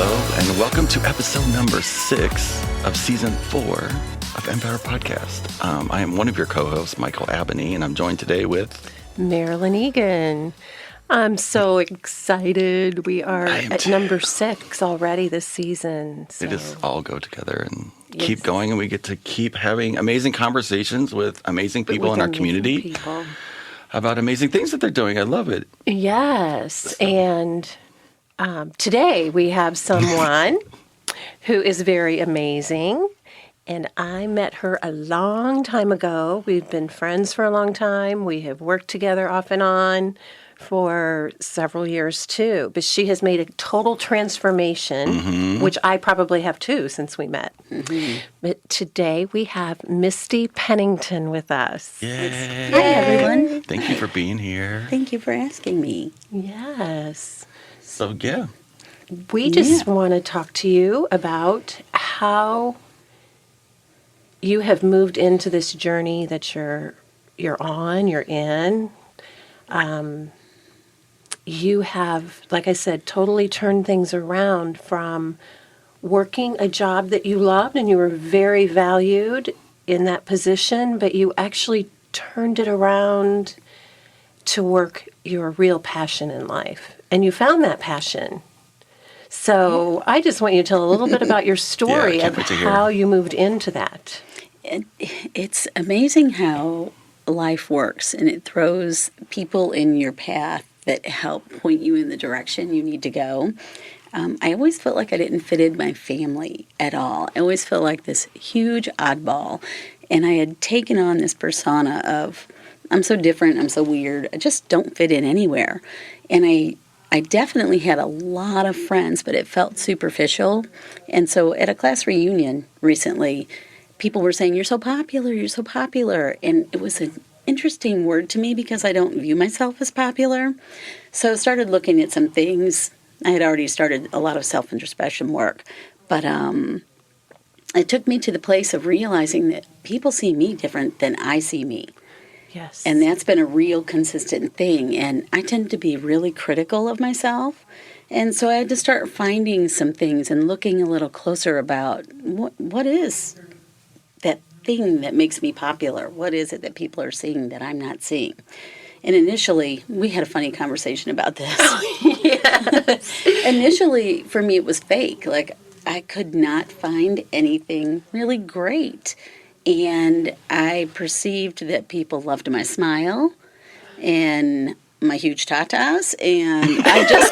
Hello, and welcome to episode number 6 of season 4 of Empower Podcast. I am one of your co-hosts, Michael Abney, and I'm joined today with Marilyn Egan. I'm so excited. We are at number 6 already this season. So. They just all go together and keep going, and we get to keep having amazing conversations with amazing people in our community about amazing things that they're doing. I love it. Yes, and today we have someone who is very amazing, and I met her a long time ago. We've been friends for a long time. We have worked together off and on for several years too, but she has made a total transformation, which I probably have too since we met. But today we have Misty Pennington with us. Yay. Hi, everyone. Thank you for being here. Thank you for asking me. Yes. So, yeah. We just want to talk to you about how you have moved into this journey that you're in. You have, like I said, totally turned things around from working a job that you loved and you were very valued in that position, but you actually turned it around to work your real passion in life. And you found that passion. So I just want you to tell a little bit about your story of how you moved into that. It's amazing how life works, and it throws people in your path that help point you in the direction you need to go. I always felt like I didn't fit in my family at all. I always felt like this huge oddball, and I had taken on this persona of, I'm so different, I'm so weird, I just don't fit in anywhere. And I definitely had a lot of friends, but it felt superficial. And so at a class reunion recently, people were saying, you're so popular. And it was an interesting word to me because I don't view myself as popular. So I started looking at some things. I had already started a lot of self-introspection work. But it took me to the place of realizing that people see me different than I see me. Yes. And that's been a real consistent thing. And I tend to be really critical of myself. And so I had to start finding some things and looking a little closer about what is that thing that makes me popular? What is it that people are seeing that I'm not seeing? And initially, we had a funny conversation about this. Yes. Initially, for me, it was fake. Like, I could not find anything really great. And I perceived that people loved my smile and my huge tatas, and I just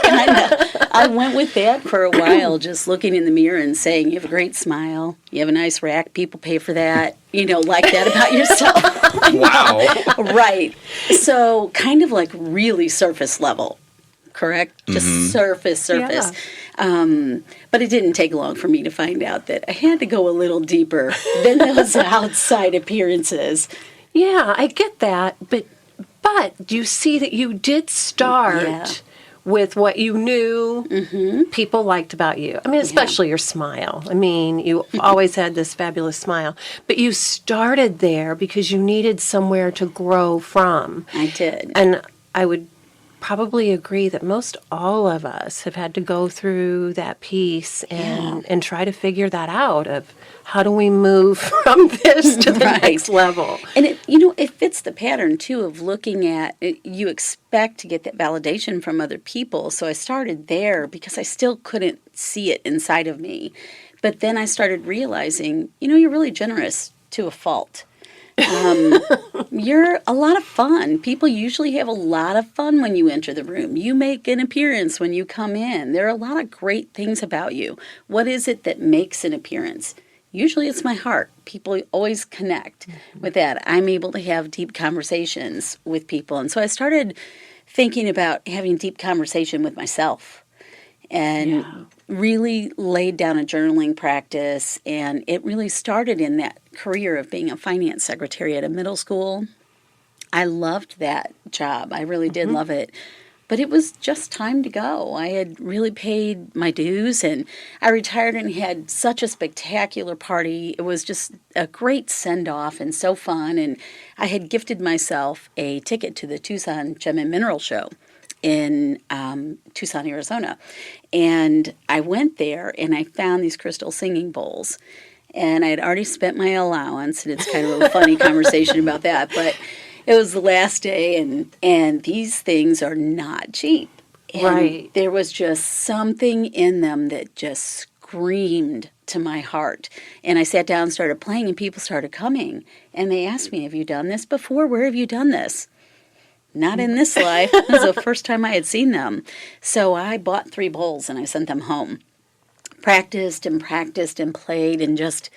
I went with that for a while, just looking in the mirror and saying, you have a great smile, you have a nice rack, people pay for that, like that about yourself. Wow. Right. So kind of like really surface level. Correct? Just surface. Yeah. But it didn't take long for me to find out that I had to go a little deeper than those outside appearances. Yeah, I get that, but you see that you did start with what you knew people liked about you. I mean, especially your smile. I mean, you always had this fabulous smile, but you started there because you needed somewhere to grow from. I did. And I would probably agree that most all of us have had to go through that piece and try to figure that out of how do we move from this to the next level. And it fits the pattern too of looking at you expect to get that validation from other people. So I started there because I still couldn't see it inside of me. But then I started realizing, you're really generous to a fault. You're a lot of fun. People usually have a lot of fun when you enter the room. You make an appearance when you come in. There are a lot of great things about you. What is it that makes an appearance? Usually it's my heart. People always connect with that. I'm able to have deep conversations with people. And so I started thinking about having deep conversation with myself and really laid down a journaling practice. And it really started in that career of being a finance secretary at a middle school. I loved that job. I really did love it. But it was just time to go. I had really paid my dues, and I retired and had such a spectacular party. It was just a great send-off and so fun. And I had gifted myself a ticket to the Tucson Gem and Mineral Show. in Tucson, Arizona. And I went there and I found these crystal singing bowls. And I had already spent my allowance, and it's kind of a funny conversation about that. But it was the last day, and these things are not cheap. And Right. there was just something in them that just screamed to my heart. And I sat down and started playing, and people started coming. And they asked me, have you done this before? Where have you done this? Not in this life. It was the first time I had seen them. So I bought 3 bowls, and I sent them home. Practiced and played and just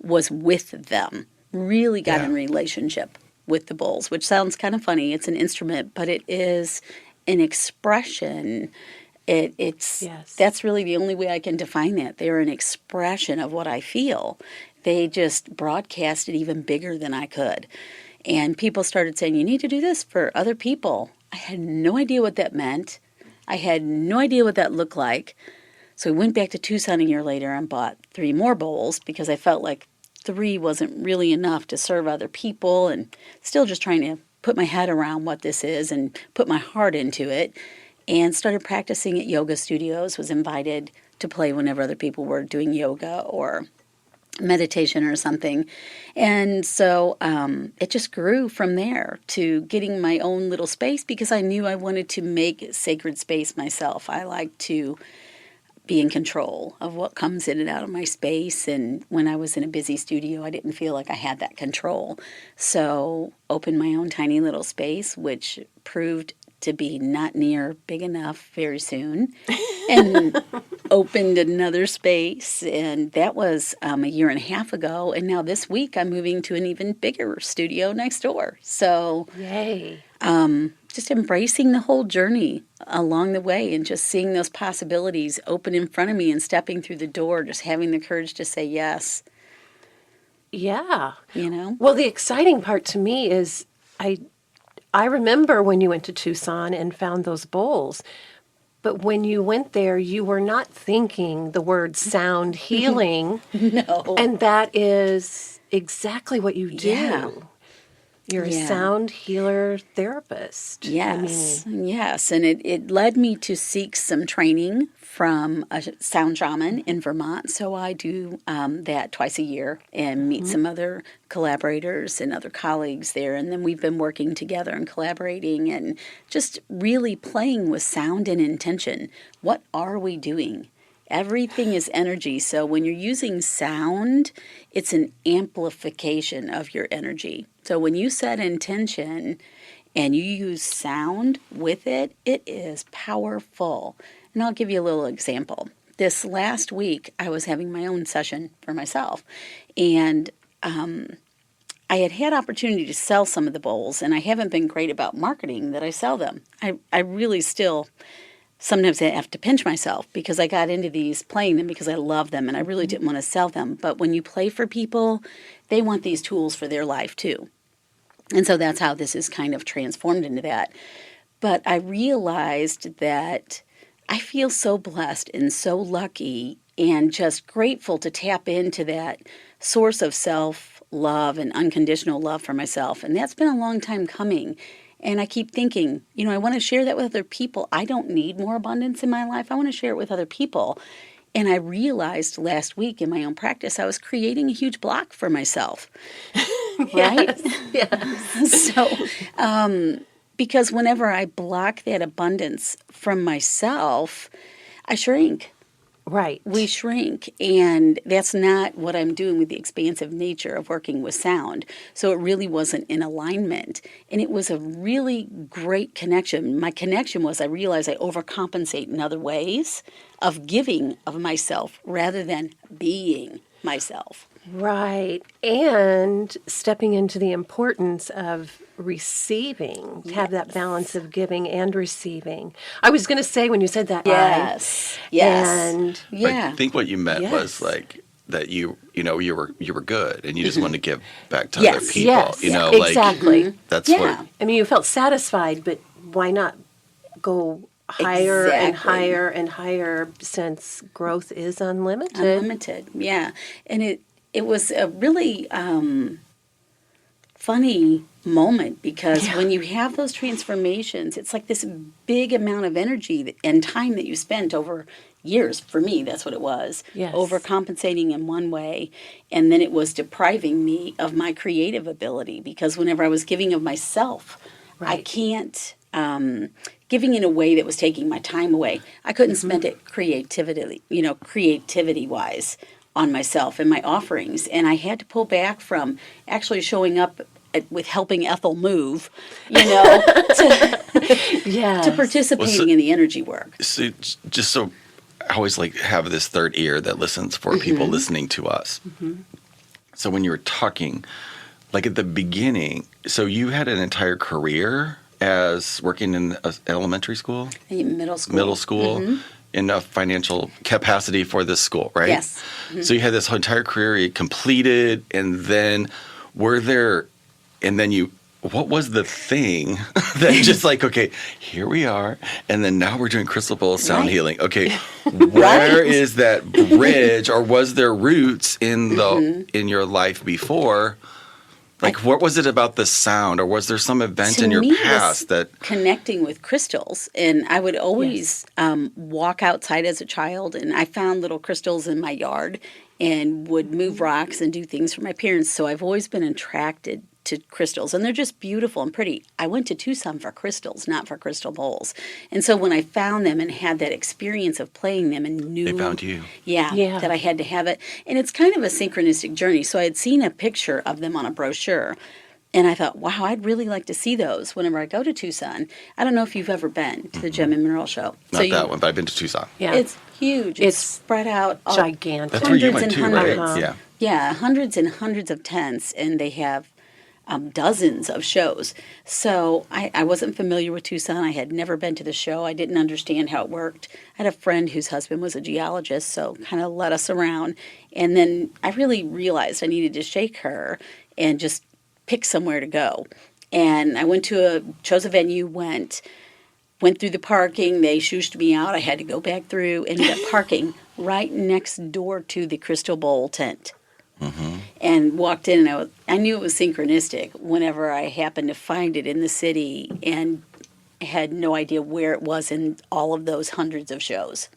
was with them. Really got in relationship with the bowls, which sounds kind of funny. It's an instrument, but it is an expression. That's really the only way I can define that. They're an expression of what I feel. They just broadcast it even bigger than I could. And people started saying, you need to do this for other people. I had no idea what that meant. I had no idea what that looked like. So I went back to Tucson a year later and bought 3 more bowls because I felt like 3 wasn't really enough to serve other people, and still just trying to put my head around what this is and put my heart into it, and started practicing at yoga studios, was invited to play whenever other people were doing yoga or meditation or something. And so it just grew from there to getting my own little space because I knew I wanted to make sacred space myself. I like to be in control of what comes in and out of my space. And when I was in a busy studio, I didn't feel like I had that control. So opened my own tiny little space, which proved to be not near big enough very soon, and opened another space. And that was a year and a half ago. And now this week I'm moving to an even bigger studio next door. So Yay. Just embracing the whole journey along the way and just seeing those possibilities open in front of me and stepping through the door, just having the courage to say yes. Yeah. You know? Well, the exciting part to me is I remember when you went to Tucson and found those bowls. But when you went there, you were not thinking the word sound healing. No. And that is exactly what you do. Yeah. You're a sound healer therapist. Yes, yes. And it led me to seek some training from a sound shaman in Vermont. So I do that twice a year and meet some other collaborators and other colleagues there. And then we've been working together and collaborating and just really playing with sound and intention. What are we doing? Everything is energy. So when you're using sound, it's an amplification of your energy. So when you set intention and you use sound with it, it is powerful. And I'll give you a little example. This last week, I was having my own session for myself. And I had opportunity to sell some of the bowls, and I haven't been great about marketing that I sell them. I really still... Sometimes I have to pinch myself because I got into these playing them because I love them and I really didn't want to sell them. But when you play for people, they want these tools for their life too. And so that's how this is kind of transformed into that. But I realized that I feel so blessed and so lucky and just grateful to tap into that source of self-love and unconditional love for myself. And that's been a long time coming. And I keep thinking, I want to share that with other people. I don't need more abundance in my life. I want to share it with other people. And I realized last week in my own practice, I was creating a huge block for myself. Right? Yes. So, because whenever I block that abundance from myself, I shrink. Right. We shrink, and that's not what I'm doing with the expansive nature of working with sound. So it really wasn't in alignment, and it was a really great connection. My connection was I realized I overcompensate in other ways of giving of myself rather than being myself. Right. And stepping into the importance of receiving, to have that balance of giving and receiving. I was going to say when you said that, Yes. And I think what you meant was like that you were good and you just wanted to give back to other people. Yes, Like that's what. I mean, you felt satisfied, but why not go higher and higher and higher since growth is unlimited? Unlimited, yeah. And it was a really funny moment because when you have those transformations, it's like this big amount of energy and time that you spent over years. For me, that's what it was. Yes. Overcompensating in one way, and then it was depriving me of my creative ability because whenever I was giving of myself, I can't giving in a way that was taking my time away. I couldn't spend it creativity wise on myself and my offerings, and I had to pull back from actually showing up with helping Ethel move, to participating in the energy work. So just so I always like have this third ear that listens for people listening to us. So when you were talking, like at the beginning, so you had an entire career as working in elementary school? Middle school. Middle school. In a financial capacity for this school, right? Yes. So you had this whole entire career you completed, and then what was the thing that just like, okay, here we are, and then now we're doing crystal bowl sound healing. Okay, where is that bridge, or was there roots in in your life before? Like, what was it about the sound, or was there some event in your past that connecting with crystals? And I would always walk outside as a child, and I found little crystals in my yard, and would move rocks and do things for my parents. So I've always been attracted to crystals, and they're just beautiful and pretty. I went to Tucson for crystals, not for crystal bowls. And so when I found them and had that experience of playing them and knew they found you, that I had to have it. And it's kind of a synchronistic journey. So I had seen a picture of them on a brochure, and I thought, wow, I'd really like to see those whenever I go to Tucson. I don't know if you've ever been to the Gem and Mineral Show. Not that one, but I've been to Tucson. Yeah. It's huge. It's spread out. Gigantic. That's where you went hundreds and too, right? hundreds. Yeah, hundreds and hundreds of tents, and they have dozens of shows. So I wasn't familiar with Tucson. I had never been to the show. I didn't understand how it worked. I had a friend whose husband was a geologist, so kind of led us around. And then I really realized I needed to shake her and just pick somewhere to go. And I chose a venue, went through the parking. They shooshed me out. I had to go back through, ended up parking right next door to the Crystal Bowl tent. And walked in, and I knew it was synchronistic whenever I happened to find it in the city and had no idea where it was in all of those hundreds of shows.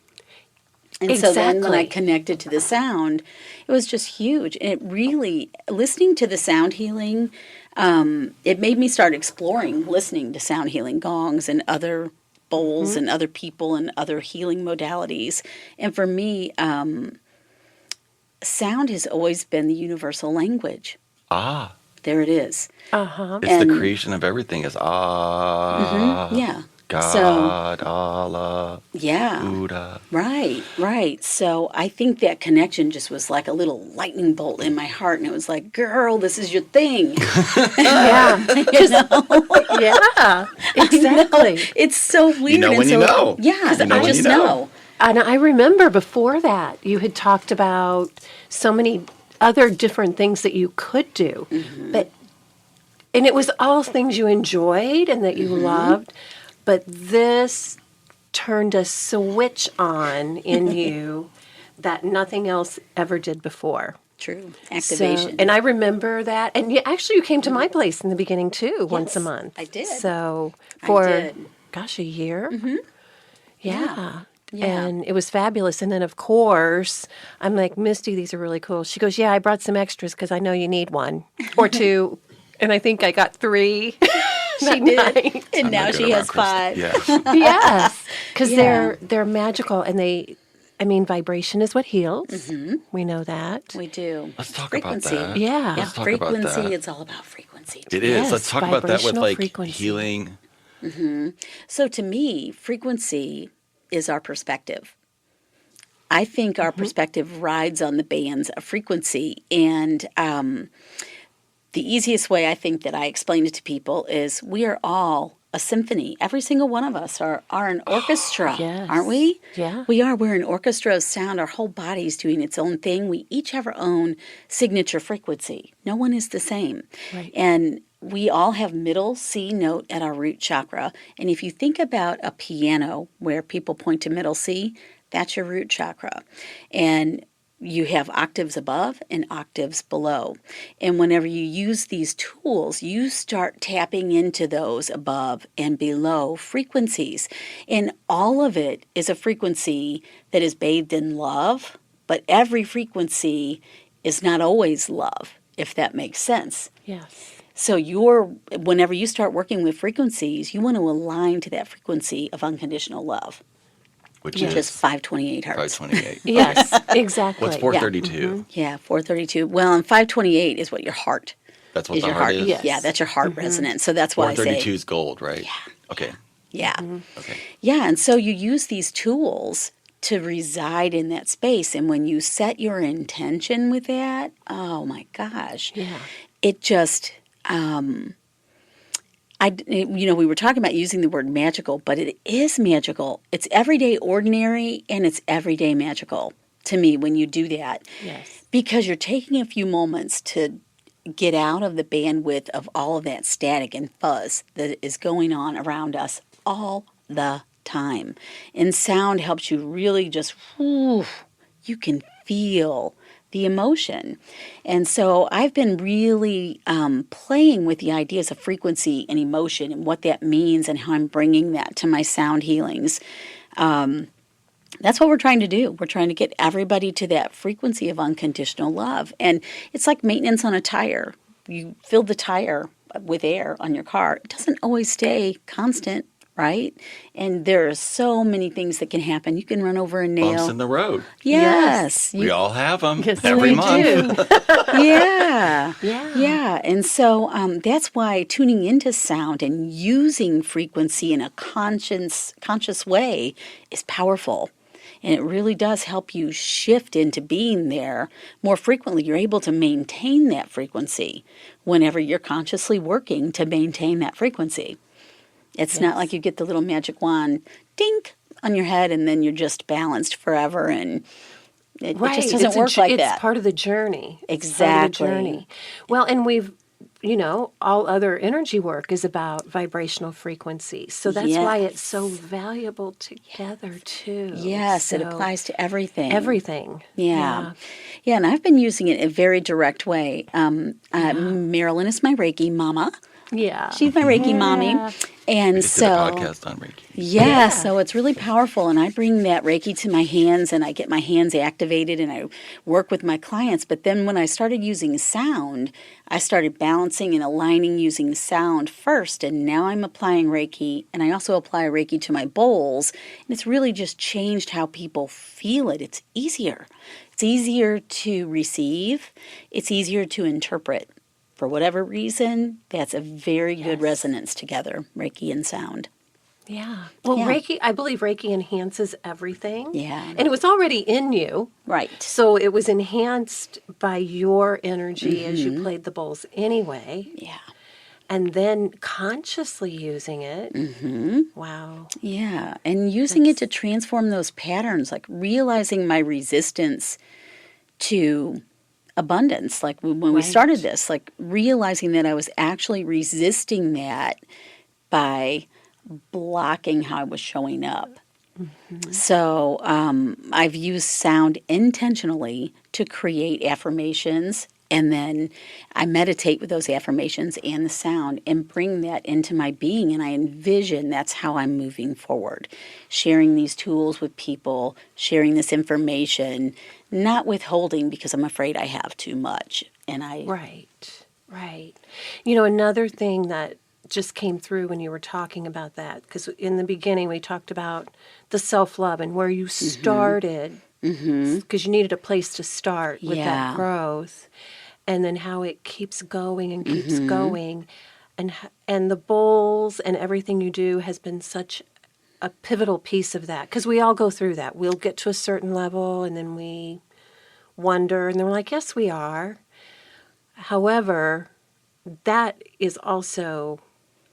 And so then when I connected to the sound, it was just huge. And it really, listening to the sound healing, it made me start exploring listening to sound healing, gongs and other bowls and other people and other healing modalities. And for me, sound has always been the universal language. Ah. There it is. It's the creation of everything is yeah. God, Allah, Yeah. Buddha. Right. So I think that connection just was like a little lightning bolt in my heart, and it was like, girl, this is your thing. Yeah. Yeah. Exactly. It's so weird. You know when you know. Yeah, You know I when just you know. know. And I remember before that, you had talked about so many other different things that you could do. And it was all things you enjoyed and that you loved. But this turned a switch on in you that nothing else ever did before. True. Activation. So, and I remember that. And you came to my place in the beginning, too, once a month. I did. So I for, did. a year. Yeah. Yeah. And it was fabulous. And then, of course, I'm like, Misty, these are really cool. She goes, yeah, I brought some extras because I know you need one or two. And I think I got 3. She did. And now she has 5. Yeah. Yes. Because Yeah. they're magical. And vibration is what heals. We know that. We do. Let's talk Frequency. about that. Yeah. Let's talk about Frequency, that. it's all about frequency. It is. Yes, Let's talk about that with vibrational like frequency. healing. So to me, frequency is our perspective. I think our perspective rides on the bands of frequency. And the easiest way I think that I explain it to people is we are all a symphony. Every single one of us are an orchestra, Yes. aren't we? Yeah. We are. We're an orchestra of sound. Our whole body's doing its own thing. We each have our own signature frequency. No one is the same. Right. And we all have middle C note at our root chakra. And if you think about a piano where people point to middle C, that's your root chakra. And you have octaves above and octaves below. And whenever you use these tools, you start tapping into those above and below frequencies. And all of it is a frequency that is bathed in love, but every frequency is not always love, if that makes sense. Yes. So whenever you start working with frequencies, you want to align to that frequency of unconditional love, Which which is is 528 hertz. 528. Yes, exactly. What's 432? Yeah, 432. Well, and 528 is what your heart That's what is. the Your heart is? Yes. Yeah, that's your heart resonance. So that's why I 432 say, is gold, right? Yeah. Okay. yeah. Okay. Yeah, and so you use these tools to reside in that space. And when you set your intention with that, oh my gosh, Yeah. it just, we were talking about using the word magical, but it is magical. It's everyday ordinary and it's everyday magical to me when you do that. Yes. Because you're taking a few moments to get out of the bandwidth of all of that static and fuzz that is going on around us all the time. And sound helps you really just, you can feel the emotion. And so I've been really playing with the ideas of frequency and emotion and what that means and how I'm bringing that to my sound healings. That's what we're trying to do. We're trying to get everybody to that frequency of unconditional love. And it's like maintenance on a tire. You fill the tire with air on your car. It doesn't always stay constant, right? And there are so many things that can happen. You can run over a nail. Bumps in the road. Yes. We all have them Yes, every we month. do. Yeah. Yeah. Yeah. And so that's why tuning into sound and using frequency in a conscious way is powerful. And it really does help you shift into being there more frequently. You're able to maintain that frequency whenever you're consciously working to maintain that frequency. It's not like you get the little magic wand, dink, on your head, and then you're just balanced forever. And it just doesn't work like that. It's part of the journey. Exactly. It's part of the journey. Well, and we've, all other energy work is about vibrational frequencies. So that's why it's so valuable together, too. Yes, it So applies to everything. everything. Yeah. Yeah, and I've been using it in a very direct way. Marilyn is my Reiki mama. Yeah. She's my Reiki mommy. And We just so, did a podcast on Reiki. yeah, so it's really powerful. And I bring that Reiki to my hands and I get my hands activated and I work with my clients. But then when I started using sound, I started balancing and aligning using sound first. And now I'm applying Reiki, and I also apply Reiki to my bowls. And it's really just changed how people feel it. It's easier. It's easier to receive. It's easier to interpret. For whatever reason, that's a very good resonance together, Reiki and sound. Yeah. Well, Yeah. Reiki, I believe Reiki enhances everything. Yeah. And it was already in you. Right. So it was enhanced by your energy as you played the bowls anyway. Yeah. And then consciously using it. Wow. Yeah. And using it to transform those patterns, like realizing my resistance to abundance, like when we started this, like realizing that I was actually resisting that by blocking how I was showing up. So I've used sound intentionally to create affirmations, and then I meditate with those affirmations and the sound and bring that into my being, and I envision that's how I'm moving forward, sharing these tools with people, sharing this information, not withholding because I'm afraid I have too much. And Right. Another thing that just came through when you were talking about that, because in the beginning we talked about the self-love and where you started, because you needed a place to start with that growth, and then how it keeps going and keeps going, and the bowls and everything you do has been such a pivotal piece of that, because we all go through that. We'll get to a certain level and then we wonder, and then we're like, yes, we are. However, that is also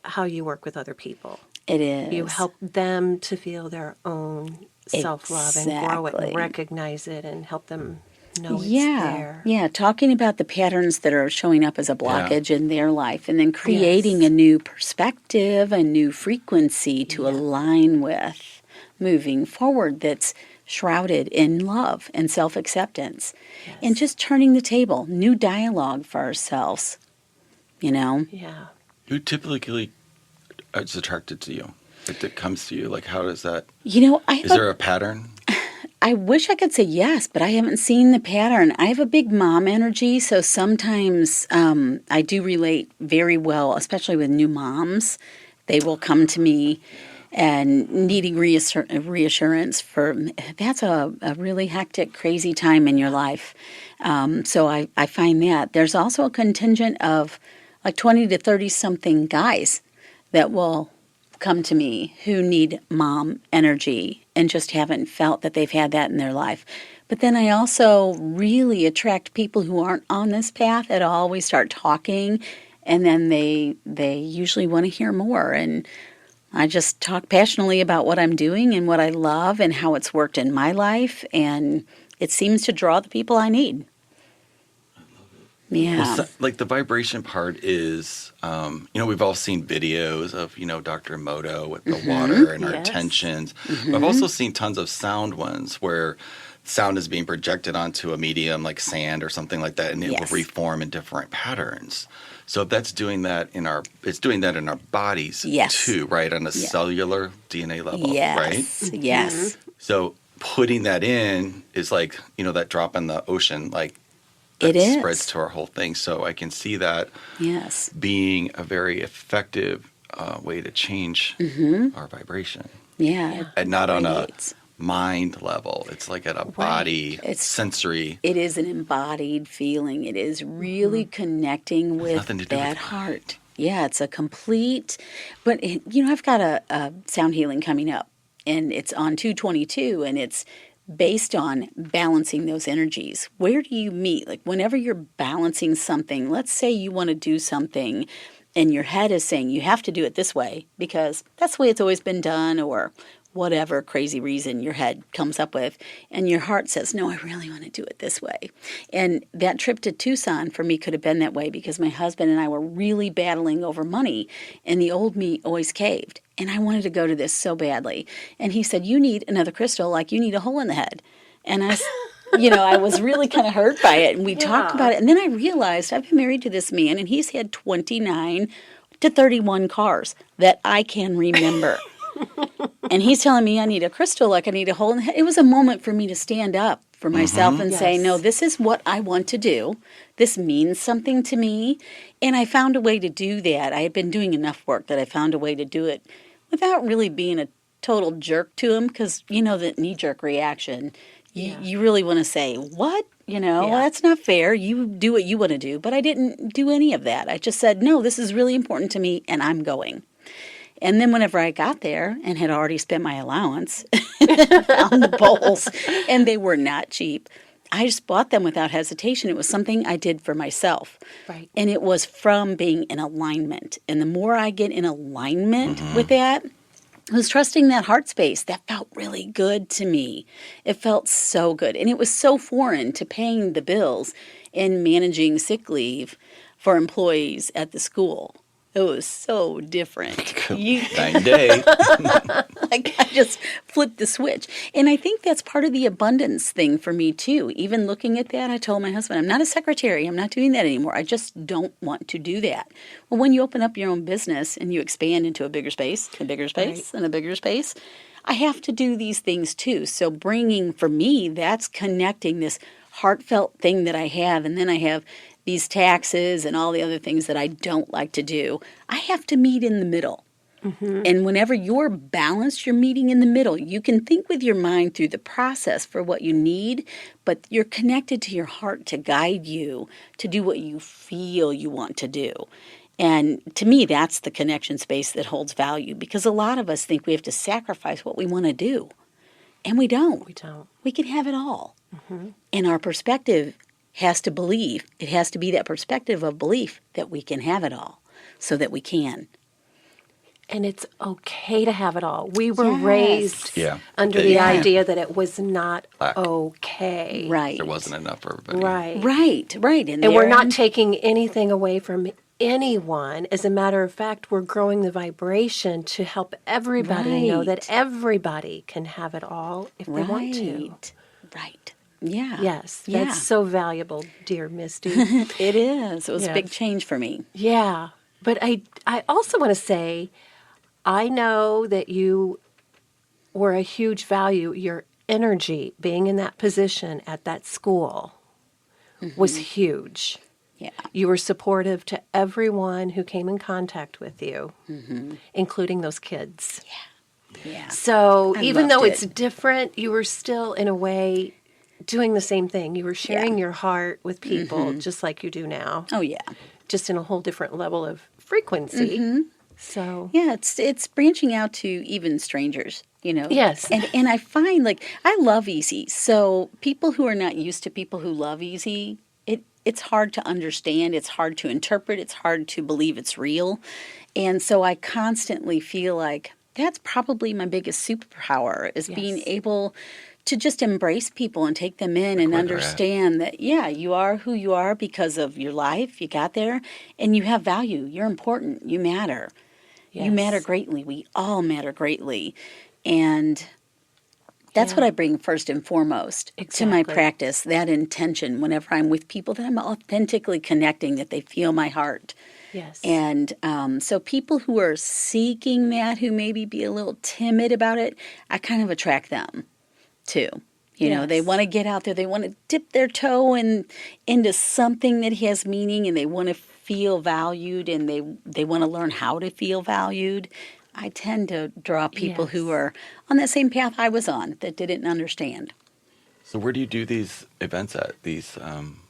how you work with other people. it is. You help them to feel their own self-love and grow it Exactly. and recognize it and help them know it's Yeah, there. yeah. Talking about the patterns that are showing up as a blockage in their life, and then creating Yes. a new perspective, a new frequency to align with moving forward. That's shrouded in love and self-acceptance. And just turning the table, new dialogue for ourselves, you know? Yeah. Who typically is attracted to you? Like that comes to you? Like how does that? You know, Is there a pattern? I wish I could say yes, but I haven't seen the pattern. I have a big mom energy, so sometimes I do relate very well, especially with new moms. They will come to me and needing reassurance for that's a really hectic, crazy time in your life. So I find that. There's also a contingent of like 20 to 30 something guys that will come to me who need mom energy and just haven't felt that they've had that in their life. But then I also really attract people who aren't on this path at all. We start talking and then they usually want to hear more. And I just talk passionately about what I'm doing and what I love and how it's worked in my life. And it seems to draw the people I need. Yeah. Well, like the vibration part is, we've all seen videos of, Dr. Emoto with the water and our intentions. But I've also seen tons of sound ones where sound is being projected onto a medium like sand or something like that, and it will reform in different patterns. So if that's doing that it's doing that in our bodies too, right? On a cellular DNA level, right? Yes. So putting that in is like, that drop in the ocean, like, that spreads to our whole thing. So I can see that being a very effective way to change our vibration. Yeah. And not on a mind level. It's like at a body, sensory. It is an embodied feeling. It is really connecting with that heart. Yeah, it's a complete, but I've got a sound healing coming up and it's on 2/22 and it's based on balancing those energies. Where do you meet? Like whenever you're balancing something, let's say you want to do something and your head is saying you have to do it this way because that's the way it's always been done or whatever crazy reason your head comes up with. And your heart says, no, I really want to do it this way. And that trip to Tucson for me could have been that way because my husband and I were really battling over money and the old me always caved. And I wanted to go to this so badly. And he said, you need another crystal like you need a hole in the head. And I was really kind of hurt by it. And we talked about it. And then I realized I've been married to this man and he's had 29 to 31 cars that I can remember. And he's telling me I need a crystal like I need a hole in the head. It was a moment for me to stand up for myself and say, no, this is what I want to do. This means something to me. And I found a way to do that. I had been doing enough work that I found a way to do it without really being a total jerk to him because, the knee-jerk reaction, you really want to say, what? Well, that's not fair. You do what you want to do. But I didn't do any of that. I just said, no, this is really important to me, and I'm going. And then whenever I got there and had already spent my allowance on the bowls, and they were not cheap, I just bought them without hesitation. It was something I did for myself. Right. And it was from being in alignment. And the more I get in alignment with that, I was trusting that heart space. That felt really good to me. It felt so good. And it was so foreign to paying the bills and managing sick leave for employees at the school. It was so different. 9 day. Like I just flipped the switch. And I think that's part of the abundance thing for me too. Even looking at that, I told my husband, I'm not a secretary. I'm not doing that anymore. I just don't want to do that. Well, when you open up your own business and you expand into a bigger space, a bigger space, and a bigger space, I have to do these things too. So bringing, for me, that's connecting this heartfelt thing that I have. And then I have these taxes and all the other things that I don't like to do. I have to meet in the middle. And whenever you're balanced, you're meeting in the middle. You can think with your mind through the process for what you need, but you're connected to your heart to guide you to do what you feel you want to do. And to me, that's the connection space that holds value because a lot of us think we have to sacrifice what we want to do. And we don't. We don't. We can have it all. And our perspective has to believe. It has to be that perspective of belief that we can have it all so that we can. And it's okay to have it all. We were raised under the idea that it was not okay. Right. There wasn't enough for everybody. Right. Right. And we're not taking anything away from anyone. As a matter of fact, we're growing the vibration to help everybody know that Right. everybody can have it all if they want to. Right. Yeah. Yes, Yeah. that's so valuable, dear Misty. It is. It was a big Yes. change for me. Yeah. But I also want to say, I know that you were a huge value. Your energy being in that position at that school was huge. Yeah. You were supportive to everyone who came in contact with you, including those kids. Yeah. So I even though loved it's it. different, you were still, in a way, doing the same thing. You were sharing your heart with people just like you do now, Oh, yeah. just in a whole different level of frequency. So, Yeah, it's branching out to even strangers, Yes. And I find like I love easy. So people who are not used to people who love easy, it's hard to understand, it's hard to interpret, it's hard to believe it's real. And so I constantly feel like that's probably my biggest superpower is being Yes. able to just embrace people and take them in and where they're at. understand that, yeah, you are who you are because of your life. You got there and you have value. You're important. You matter. You matter Yes. greatly. We all matter greatly. And that's what Yeah. I bring first and foremost to my Exactly. practice, that intention whenever I'm with people, that I'm authentically connecting, that they feel my heart. Yes. And so people who are seeking that, who maybe be a little timid about it, I kind of attract them too. They Yes. want to get out there. They want to dip their toe into something that has meaning, and they want to feel valued, and they want to learn how to feel valued. I tend to draw people who Yes. are on that same path I was on that didn't understand. So where do you do these events at? These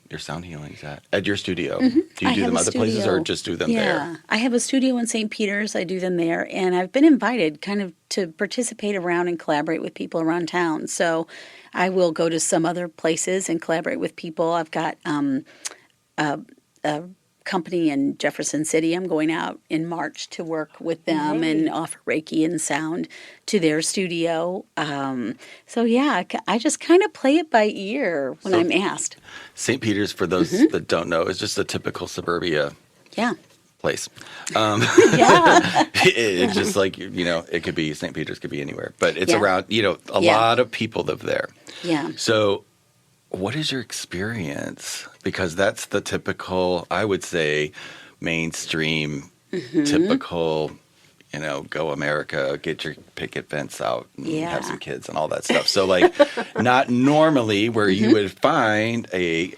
your sound healings at your studio? Do you I do have them a other places or studio. just do them Yeah, there? I have a studio in St. Peter's. I do them there, and I've been invited kind of to participate around and collaborate with people around town. So I will go to some other places and collaborate with people. I've got a company in Jefferson City. I'm going out in March to work with them and Yay. offer Reiki and sound to their studio. So yeah, I just kind of play it by ear when So- I'm asked. St. Peter's, for those that don't know, is just a typical suburbia Yeah, place. yeah, It's just like, it could be St. Peter's, could be anywhere, but it's Yeah. around, a Yeah. lot of people live there. yeah. So what is your experience? Because that's the typical, I would say, mainstream, typical, go America, get your picket fence out and Yeah. have some kids and all that stuff. So like not normally where you would find a,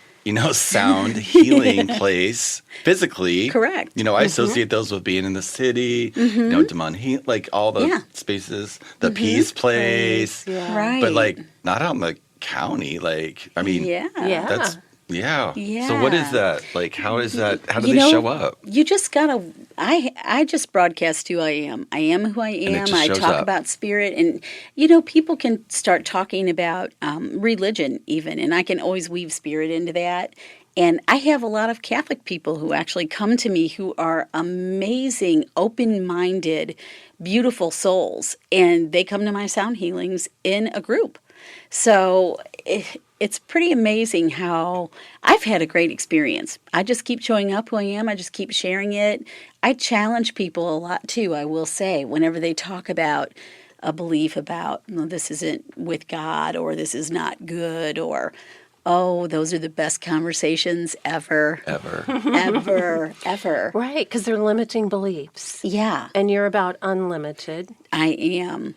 sound healing place physically. Correct. I associate those with being in the city, Demon, like all the Yeah. spaces, the peace place. Yeah. Right. But like not out in the county. Like, I mean, yeah. Yeah. that's, yeah. So what is Yeah. that? Like, how is that? How do You they know, show up? You just gotta. I just broadcast who I am. I am who I it am. just I shows talk up. about spirit, and people can start talking about religion even, and I can always weave spirit into that. And I have a lot of Catholic people who actually come to me who are amazing, open-minded, beautiful souls, and they come to my sound healings in a group. So it's pretty amazing how I've had a great experience. I just keep showing up who I am. I just keep sharing it. I challenge people a lot too, I will say, whenever they talk about a belief about, this isn't with God or this is not good or, oh, those are the best conversations ever. Ever. Ever, ever. Right, because they're limiting beliefs. Yeah, And you're about unlimited. I am.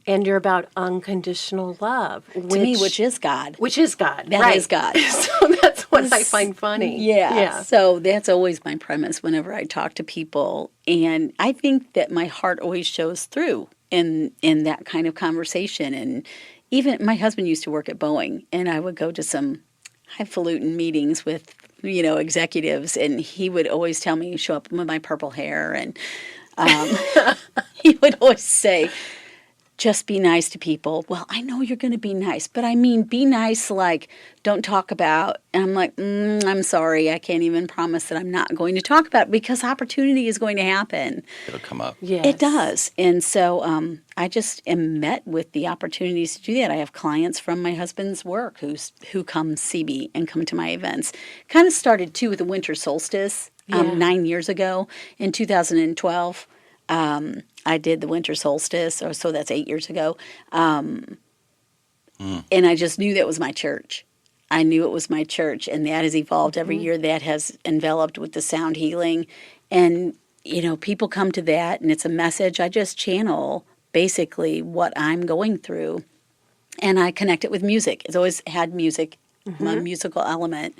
And you're about unconditional love. To me, which is God. Which is God. That right. is God. So that's what I find funny. Yeah. So that's always my premise whenever I talk to people. And I think that my heart always shows through in that kind of conversation. And even my husband used to work at Boeing, and I would go to some highfalutin meetings with, executives, and he would always tell me, show up with my purple hair. And he would always say, just be nice to people. Well, I know you're going to be nice, but I mean, be nice, like, don't talk about. And I'm like, I'm sorry. I can't even promise that I'm not going to talk about it because opportunity is going to happen. It'll come up. Yes. It does. And so I just am met with the opportunities to do that. I have clients from my husband's work who come see me and come to my events. Kind of started, too, with the winter solstice. Yeah. 9 years ago in 2012. I did the winter solstice, so that's 8 years ago. And I just knew that was my church. I knew it was my church, and that has evolved every year. That has enveloped with the sound healing. And, people come to that, and it's a message. I just channel basically what I'm going through, and I connect it with music. It's always had music, my musical element.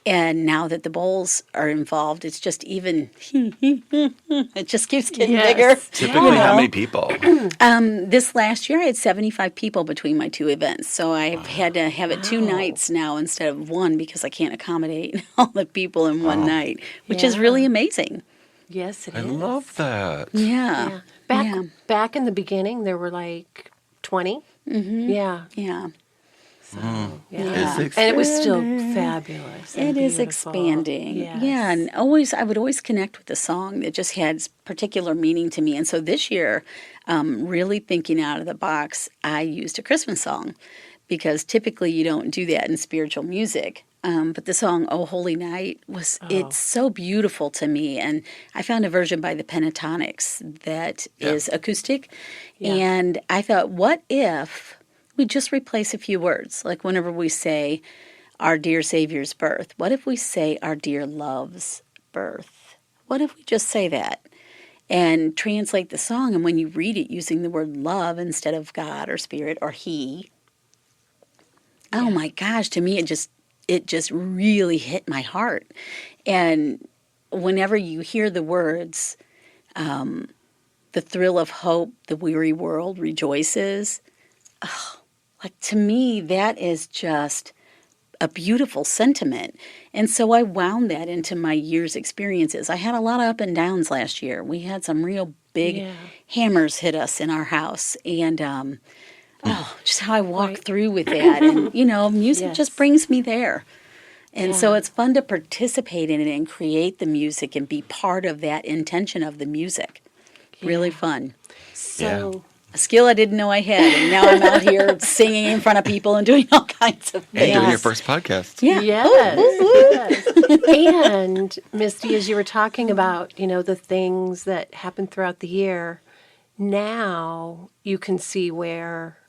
And now that the bowls are involved, it's just even, it just keeps getting bigger. Typically, how many people? This last year, I had 75 people between my two events. So I've had to have it 2 nights now instead of one because I can't accommodate all the people in one night, which is really amazing. Yes, it I is. love that. Yeah. Back in the beginning, there were like 20. Mm-hmm. Yeah. Yeah. So, Yeah. It's and it was still fabulous. and It is beautiful. expanding. Yes. Yeah, and I would always connect with the song that just had particular meaning to me. And so this year, really thinking out of the box, I used a Christmas song because typically you don't do that in spiritual music. But the song "Oh Holy Night" it's so beautiful to me, and I found a version by the Pentatonics that is acoustic, and I thought, what if we just replace a few words, like whenever we say "Our dear Savior's birth," what if we say "Our dear love's birth"? What if we just say that and translate the song, and when you read it using the word love instead of God or Spirit or He? Oh my gosh, to me it just really hit my heart. And whenever you hear the words, the thrill of hope, the weary world rejoices, like to me, that is just a beautiful sentiment. And so I wound that into my year's experiences. I had a lot of up and downs last year. We had some real big hammers hit us in our house. And just how I walk through with that. And, music just brings me there. And so it's fun to participate in it and create the music and be part of that intention of the music. Really fun. So A skill I didn't know I had. And now I'm out here singing in front of people and doing all kinds of things. And doing your first podcast. Yeah. Yes. And Misty, as you were talking about, the things that happen throughout the year, now you can see where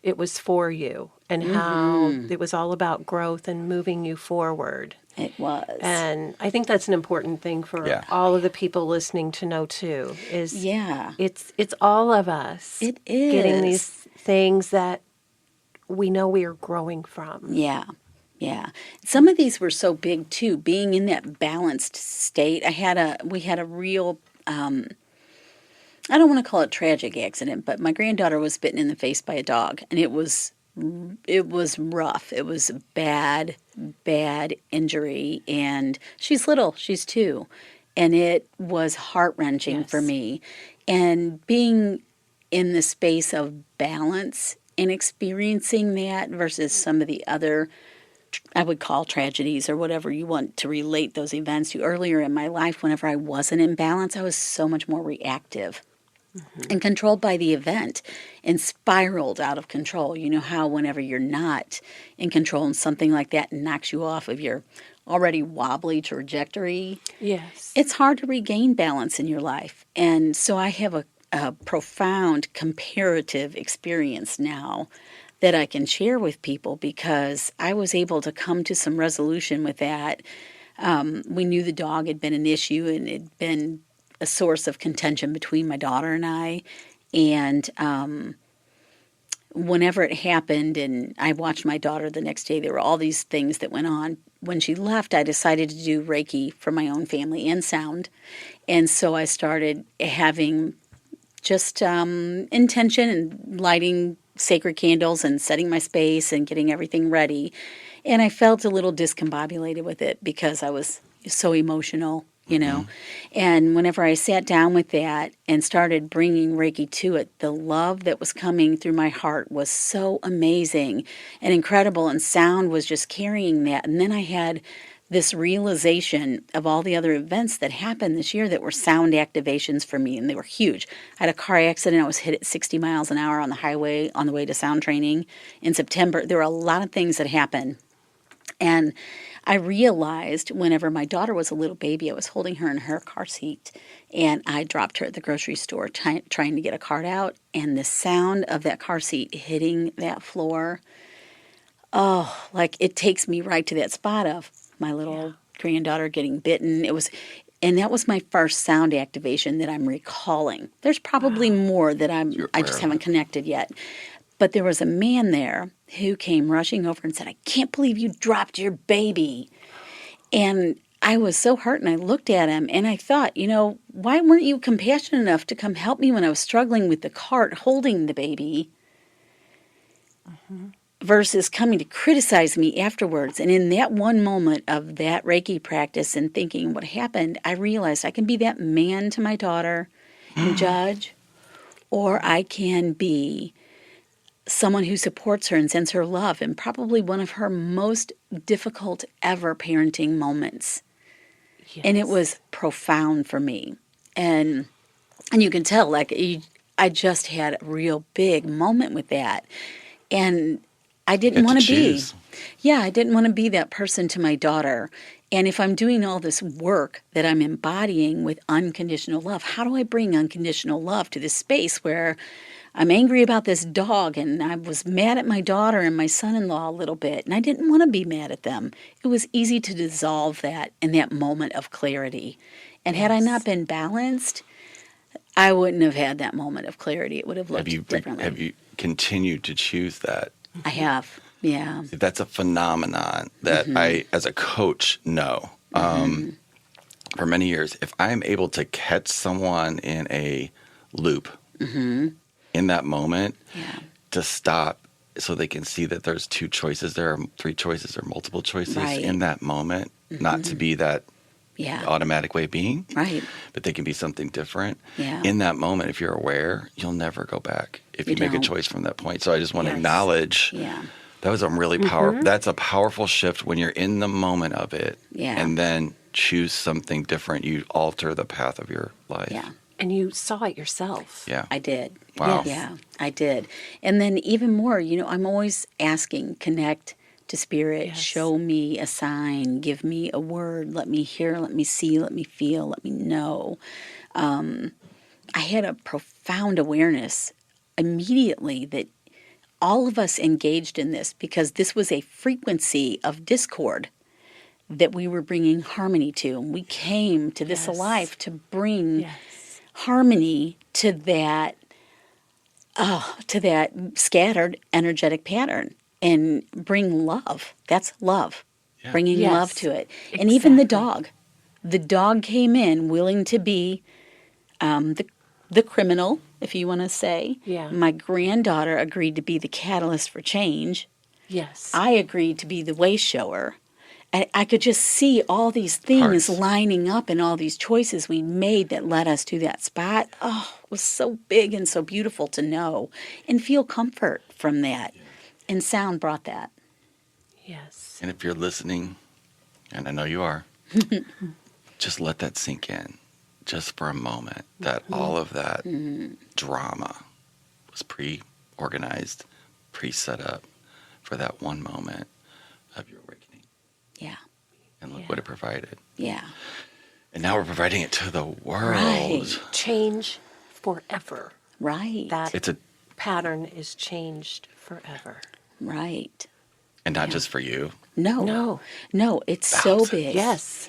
it was for you and how it was all about growth and moving you forward. It was. And I think that's an important thing for all of the people listening to know too, is it's all of us. It is. Getting these things that we know we are growing from. Yeah. Yeah. Some of these were so big too, being in that balanced state. We had a real, I don't want to call it tragic accident, but my granddaughter was bitten in the face by a dog, and it was rough. It was a bad injury, and she's little. She's 2, and it was heart-wrenching for me. And being in the space of balance and experiencing that versus some of the other, I would call tragedies or whatever you want to relate those events to. Earlier in my life, whenever I wasn't in balance, I was so much more reactive. And controlled by the event and spiraled out of control. You know how whenever you're not in control and something like that knocks you off of your already wobbly trajectory, it's hard to regain balance in your life. And so I have a profound comparative experience now that I can share with people because I was able to come to some resolution with that. We knew the dog had been an issue and it had been a source of contention between my daughter and I. And whenever it happened and I watched my daughter the next day, there were all these things that went on. When she left, I decided to do Reiki for my own family and sound. And so I started having just intention and lighting sacred candles and setting my space and getting everything ready. And I felt a little discombobulated with it because I was so emotional. And whenever I sat down with that and started bringing Reiki to it, the love that was coming through my heart was so amazing and incredible, and sound was just carrying that. And then I had this realization of all the other events that happened this year that were sound activations for me, and they were huge. I had a car accident. I was hit at 60 miles an hour on the highway on the way to sound training in September. There were a lot of things that happened And I realized whenever my daughter was a little baby, I was holding her in her car seat, and I dropped her at the grocery store trying to get a cart out, and the sound of that car seat hitting that floor, oh, like it takes me right to that spot of my little granddaughter getting bitten. And that was my first sound activation that I'm recalling. There's probably more that I just haven't connected yet. But there was a man there who came rushing over and said, "I can't believe you dropped your baby." And I was so hurt, and I looked at him, and I thought, why weren't you compassionate enough to come help me when I was struggling with the cart holding the baby versus coming to criticize me afterwards? And in that one moment of that Reiki practice and thinking what happened, I realized I can be that man to my daughter and judge, or I can be someone who supports her and sends her love in probably one of her most difficult ever parenting moments. Yes. And it was profound for me. And you can tell, I just had a real big moment with that. And I didn't want to be. Yeah, I didn't want to be that person to my daughter. And if I'm doing all this work that I'm embodying with unconditional love, how do I bring unconditional love to this space where I'm angry about this dog, and I was mad at my daughter and my son-in-law a little bit, and I didn't want to be mad at them. It was easy to dissolve that in that moment of clarity. And had I not been balanced, I wouldn't have had that moment of clarity. It would have looked differently. Have you continued to choose that? I have, yeah. That's a phenomenon that I, as a coach, know. For many years, if I'm able to catch someone in a loop, in that moment, to stop so they can see that there's two choices, there are three choices or multiple choices in that moment, not to be that automatic way of being, but they can be something different. In that moment, if you're aware, you'll never go back if you make a choice from that point. So I just want to acknowledge that was a really powerful, that's a powerful shift when you're in the moment of it and then choose something different. You alter the path of your life. And you saw it yourself. Yeah. I did. Wow. Yeah, I did. And then even more, I'm always asking, connect to spirit, show me a sign, give me a word, let me hear, let me see, let me feel, let me know. I had a profound awareness immediately that all of us engaged in this because this was a frequency of discord that we were bringing harmony to. And we came to this alive to bring harmony to that scattered energetic pattern and bring love. That's love, bringing love to it. And even the dog came in willing to be the criminal, if you want to say. My granddaughter agreed to be the catalyst for change. I agreed to be the way shower. I could just see all these things lining up and all these choices we made that led us to that spot. Oh, it was so big and so beautiful to know and feel comfort from that. And sound brought that. And if you're listening, and I know you are, just let that sink in just for a moment that all of that drama was pre-organized, pre-set up for that one moment of your awakening. And look what it provided. And now we're providing it to the world. Change forever. That it's a pattern is changed forever. And not just for you. No, it's so big.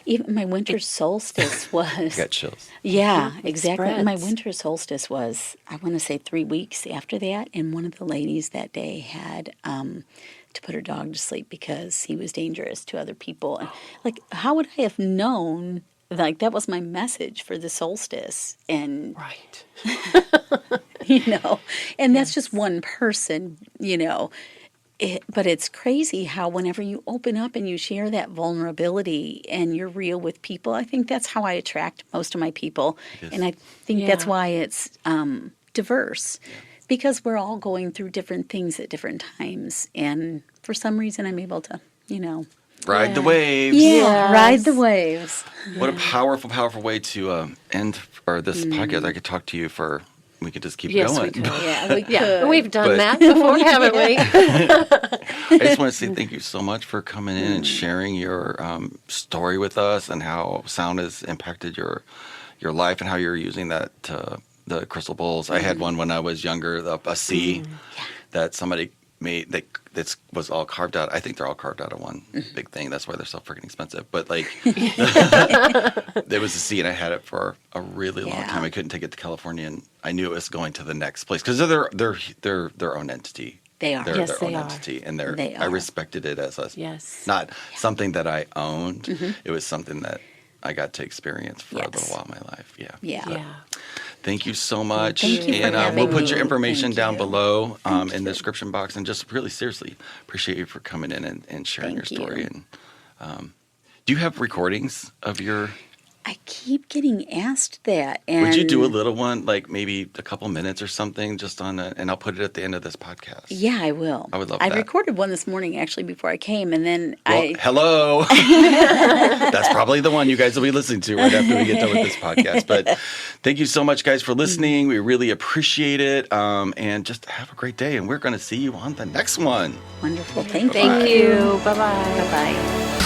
Even my winter solstice was... I got chills. Yeah, exactly. My winter solstice was, I want to say 3 weeks after that. And one of the ladies that day had to put her dog to sleep because he was dangerous to other people. And how would I have known? That was my message for the solstice. And and that's just one person, but it's crazy how whenever you open up and you share that vulnerability and you're real with people, I think that's how I attract most of my people. And I think that's why it's diverse. Because we're all going through different things at different times. And for some reason, I'm able to, ride the waves. Ride the waves. What a powerful, powerful way to end this podcast. I could talk to you for we could just keep Yes, going. we could. Yeah, we Yeah, could. we've done But- that before, haven't we? I just want to say thank you so much for coming in and sharing your story with us and how sound has impacted your life and how you're using that the crystal bowls. I had one when I was younger, a C that somebody made that was all carved out. I think they're all carved out of one big thing. That's why they're so freaking expensive. But like, there was a C, and I had it for a really long time. I couldn't take it to California, and I knew it was going to the next place because they're their own entity. They are. They're Yes, their they own are. entity, and They I are. respected it as Yes. not something that I owned. It was something that I got to experience for a little while in my life. Yeah. Yeah. Yeah. Thank you so much. Thank you for and having we'll put your me. information Thank down you. below in the description box. And just really seriously appreciate you for coming in and sharing Thank your story. you. And do you have recordings of your? I keep getting asked that. And Would you do a little one, like maybe a couple minutes or something, just on and I'll put it at the end of this podcast. Yeah, I will. I would love I that. recorded one this morning actually before I came, and then Well, hello. That's probably the one you guys will be listening to right after we get done with this podcast. But thank you so much, guys, for listening. We really appreciate it. And just have a great day. And we're going to see you on the next one. Wonderful. Thank you. Thank you. Bye-bye. Bye-bye.